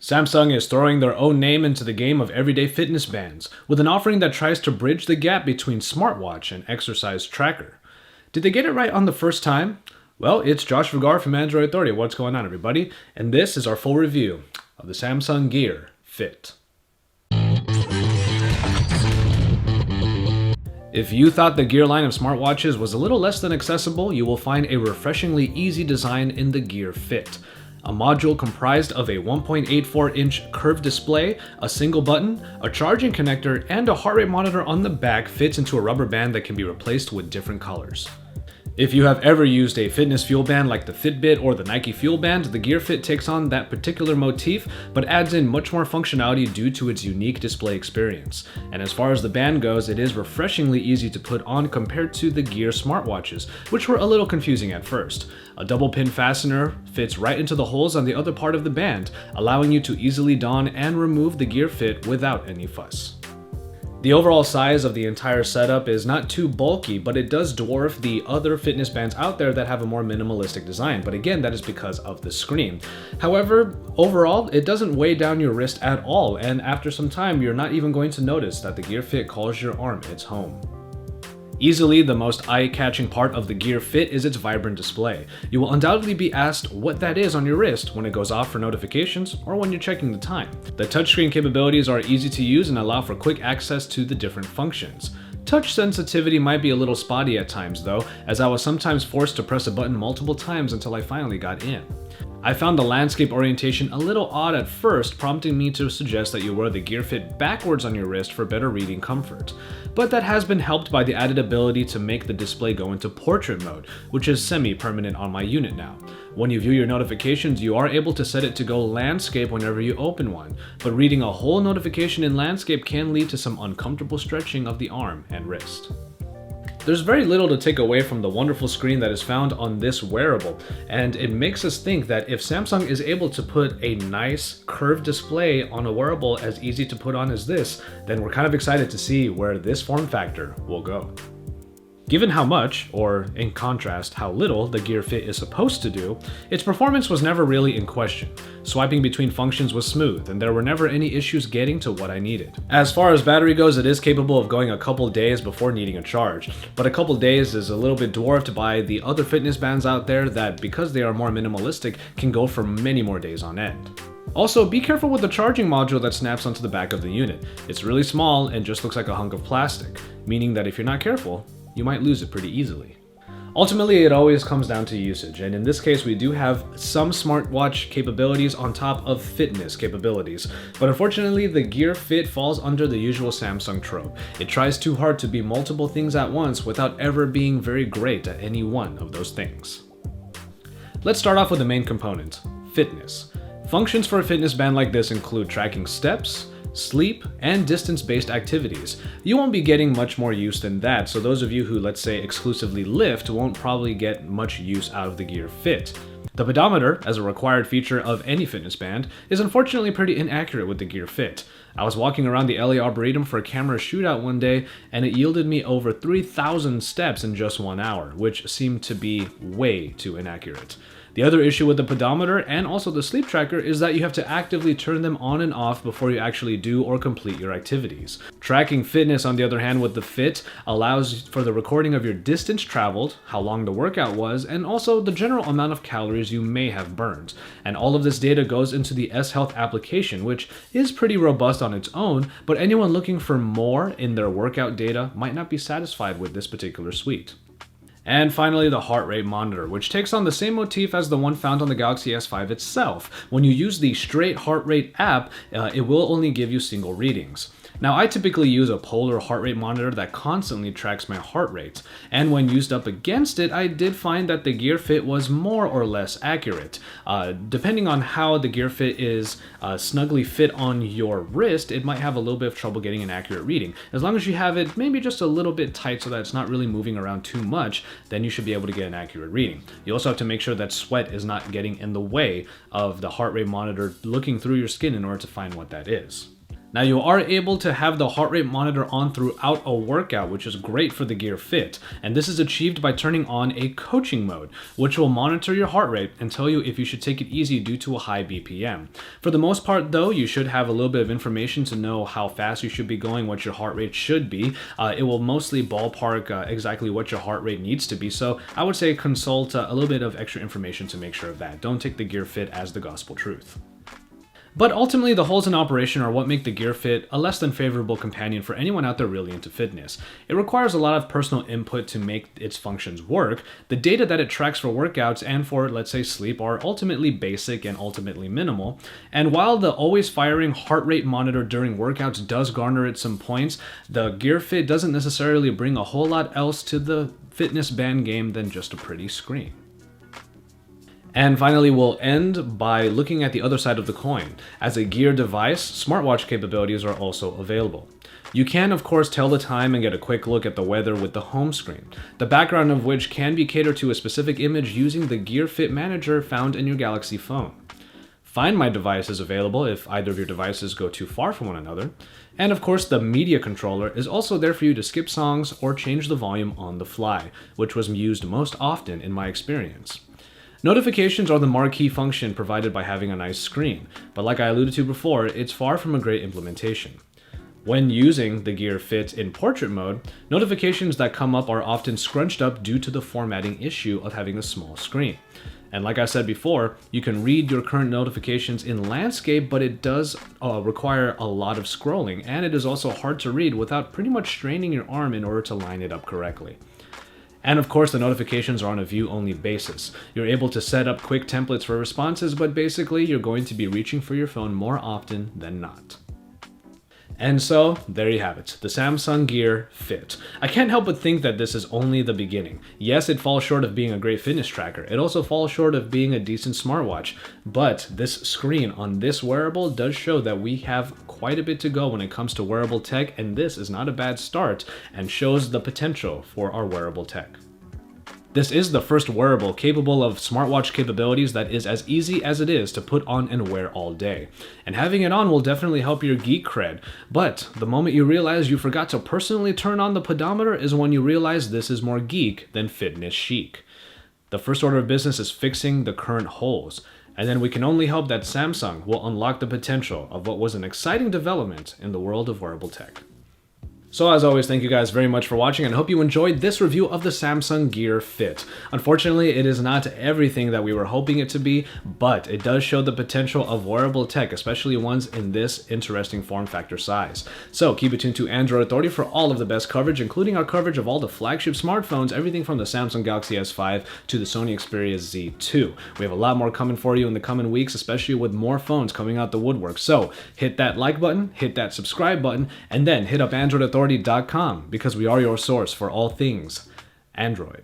Samsung is throwing their own name into the game of everyday fitness bands, with an offering that tries to bridge the gap between smartwatch and exercise tracker. Did they get it right on the first time? Well, it's Josh Vergara from Android Authority. What's going on, everybody? And this is our full review of the Samsung Gear Fit. If you thought the Gear line of smartwatches was a little less than accessible, you will find a refreshingly easy design in the Gear Fit. A module comprised of a 1.84-inch curved display, a single button, a charging connector, and a heart rate monitor on the back fits into a rubber band that can be replaced with different colors. If you have ever used a fitness fuel band like the Fitbit or the Nike Fuel Band, the Gear Fit takes on that particular motif, but adds in much more functionality due to its unique display experience. And as far as the band goes, it is refreshingly easy to put on compared to the Gear smartwatches, which were a little confusing at first. A double pin fastener fits right into the holes on the other part of the band, allowing you to easily don and remove the Gear Fit without any fuss. The overall size of the entire setup is not too bulky, but it does dwarf the other fitness bands out there that have a more minimalistic design, but again, that is because of the screen. However, overall, it doesn't weigh down your wrist at all, and after some time, you're not even going to notice that the Gear Fit calls your arm its home. Easily the most eye-catching part of the Gear Fit is its vibrant display. You will undoubtedly be asked what that is on your wrist when it goes off for notifications or when you're checking the time. The touchscreen capabilities are easy to use and allow for quick access to the different functions. Touch sensitivity might be a little spotty at times though, as I was sometimes forced to press a button multiple times until I finally got in. I found the landscape orientation a little odd at first, prompting me to suggest that you wear the Gear Fit backwards on your wrist for better reading comfort. But that has been helped by the added ability to make the display go into portrait mode, which is semi-permanent on my unit now. When you view your notifications, you are able to set it to go landscape whenever you open one, but reading a whole notification in landscape can lead to some uncomfortable stretching of the arm and wrist. There's very little to take away from the wonderful screen that is found on this wearable, and it makes us think that if Samsung is able to put a nice curved display on a wearable as easy to put on as this, then we're kind of excited to see where this form factor will go. Given how much, or in contrast, how little the Gear Fit is supposed to do, its performance was never really in question. Swiping between functions was smooth, and there were never any issues getting to what I needed. As far as battery goes, it is capable of going a couple days before needing a charge, but a couple days is a little bit dwarfed by the other fitness bands out there that, because they are more minimalistic, can go for many more days on end. Also, be careful with the charging module that snaps onto the back of the unit. It's really small and just looks like a hunk of plastic, meaning that if you're not careful, you might lose it pretty easily. Ultimately, it always comes down to usage, and in this case we do have some smartwatch capabilities on top of fitness capabilities, but unfortunately the Gear Fit falls under the usual Samsung trope. It tries too hard to be multiple things at once without ever being very great at any one of those things. Let's start off with the main component, fitness. Functions for a fitness band like this include tracking steps, sleep, and distance-based activities. You won't be getting much more use than that, so those of you who, let's say, exclusively lift won't probably get much use out of the Gear Fit. The pedometer, as a required feature of any fitness band, is unfortunately pretty inaccurate with the Gear Fit. I was walking around the LA Arboretum for a camera shootout one day, and it yielded me over 3,000 steps in just 1 hour, which seemed to be way too inaccurate. The other issue with the pedometer and also the sleep tracker is that you have to actively turn them on and off before you actually do or complete your activities. Tracking fitness, on the other hand, with the Fit allows for the recording of your distance traveled, how long the workout was, and also the general amount of calories you may have burned. And all of this data goes into the S-Health application, which is pretty robust on its own, but anyone looking for more in their workout data might not be satisfied with this particular suite. And finally, the heart rate monitor, which takes on the same motif as the one found on the Galaxy S5 itself. When you use the straight heart rate app, it will only give you single readings. Now, I typically use a polar heart rate monitor that constantly tracks my heart rate, and when used up against it, I did find that the Gear Fit was more or less accurate. Depending on how the Gear Fit is snugly fit on your wrist, it might have a little bit of trouble getting an accurate reading. As long as you have it maybe just a little bit tight so that it's not really moving around too much, then you should be able to get an accurate reading. You also have to make sure that sweat is not getting in the way of the heart rate monitor looking through your skin in order to find what that is. Now you are able to have the heart rate monitor on throughout a workout, which is great for the Gear Fit. And this is achieved by turning on a coaching mode, which will monitor your heart rate and tell you if you should take it easy due to a high BPM. For the most part though, you should have a little bit of information to know how fast you should be going, what your heart rate should be. It will mostly ballpark exactly what your heart rate needs to be. So I would say consult a little bit of extra information to make sure of that. Don't take the Gear Fit as the gospel truth. But ultimately, the holes in operation are what make the Gear Fit a less than favorable companion for anyone out there really into fitness. It requires a lot of personal input to make its functions work. The data that it tracks for workouts and for, let's say, sleep are ultimately basic and ultimately minimal. And while the always firing heart rate monitor during workouts does garner it some points, the Gear Fit doesn't necessarily bring a whole lot else to the fitness band game than just a pretty screen. And finally, we'll end by looking at the other side of the coin. As a gear device, smartwatch capabilities are also available. You can, of course, tell the time and get a quick look at the weather with the home screen, the background of which can be catered to a specific image using the Gear Fit Manager found in your Galaxy phone. Find My Device is available if either of your devices go too far from one another. And of course, the media controller is also there for you to skip songs or change the volume on the fly, which was used most often in my experience. Notifications are the marquee function provided by having a nice screen, but like I alluded to before, it's far from a great implementation. When using the Gear Fit in portrait mode, notifications that come up are often scrunched up due to the formatting issue of having a small screen. And like I said before, you can read your current notifications in landscape, but it does require a lot of scrolling, and it is also hard to read without pretty much straining your arm in order to line it up correctly. And of course, the notifications are on a view-only basis. You're able to set up quick templates for responses, but basically you're going to be reaching for your phone more often than not. And so, there you have it, the Samsung Gear Fit. I can't help but think that this is only the beginning. Yes, it falls short of being a great fitness tracker. It also falls short of being a decent smartwatch. But this screen on this wearable does show that we have quite a bit to go when it comes to wearable tech, and this is not a bad start and shows the potential for our wearable tech. This is the first wearable capable of smartwatch capabilities that is as easy as it is to put on and wear all day. And having it on will definitely help your geek cred, but the moment you realize you forgot to personally turn on the pedometer is when you realize this is more geek than fitness chic. The first order of business is fixing the current holes, and then we can only hope that Samsung will unlock the potential of what was an exciting development in the world of wearable tech. So as always, thank you guys very much for watching, and I hope you enjoyed this review of the Samsung Gear Fit. Unfortunately, it is not everything that we were hoping it to be, but it does show the potential of wearable tech, especially ones in this interesting form factor size. So keep it tuned to Android Authority for all of the best coverage, including our coverage of all the flagship smartphones, everything from the Samsung Galaxy S5 to the Sony Xperia Z2. We have a lot more coming for you in the coming weeks, especially with more phones coming out the woodwork. So hit that like button, hit that subscribe button, and then hit up Android Authority.com, because we are your source for all things Android.